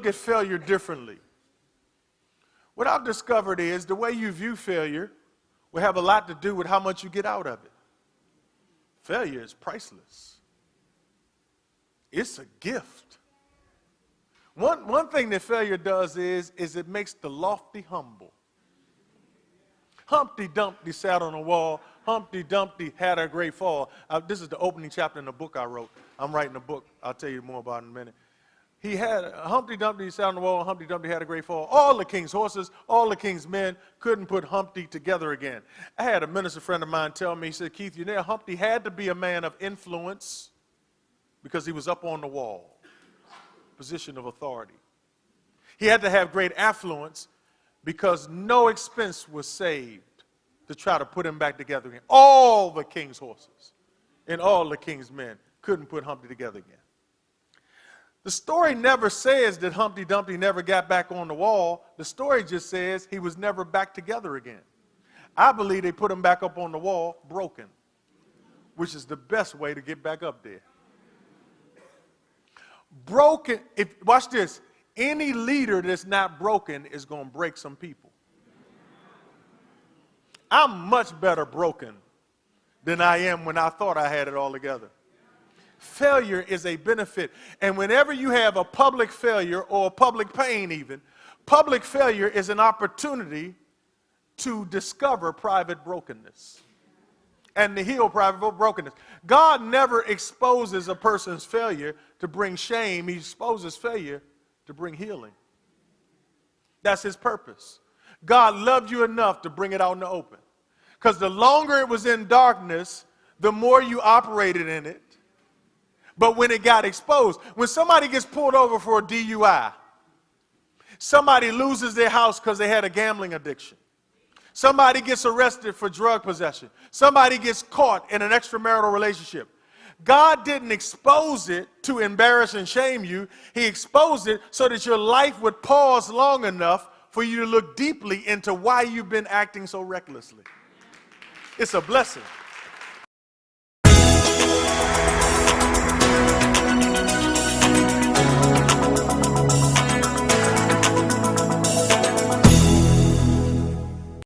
at failure differently. What I've discovered is the way you view failure will have a lot to do with how much you get out of it. Failure is priceless. It's a gift. One thing that failure does is it makes the lofty humble. Humpty Dumpty sat on a wall. Humpty Dumpty had a great fall. This is the opening chapter in the book I wrote. I'm writing a book. I'll tell you more about it in a minute. Humpty Dumpty sat on the wall. Humpty Dumpty had a great fall. All the king's horses, all the king's men couldn't put Humpty together again. I had a minister friend of mine tell me, he said, Keith, you know, Humpty had to be a man of influence because he was up on the wall, position of authority. He had to have great affluence because no expense was saved to try to put him back together again. All the king's horses and all the king's men couldn't put Humpty together again. The story never says that Humpty Dumpty never got back on the wall. The story just says he was never back together again. I believe they put him back up on the wall broken, which is the best way to get back up there. Broken, watch this, any leader that's not broken is going to break some people. I'm much better broken than I am when I thought I had it all together. Failure is a benefit. And whenever you have a public failure or a public pain even, public failure is an opportunity to discover private brokenness and to heal private brokenness. God never exposes a person's failure to bring shame. He exposes failure to bring healing. That's his purpose. God loved you enough to bring it out in the open. Because the longer it was in darkness, the more you operated in it. But when it got exposed, when somebody gets pulled over for a DUI, somebody loses their house because they had a gambling addiction, somebody gets arrested for drug possession, somebody gets caught in an extramarital relationship, God didn't expose it to embarrass and shame you. He exposed it so that your life would pause long enough for you to look deeply into why you've been acting so recklessly. It's a blessing.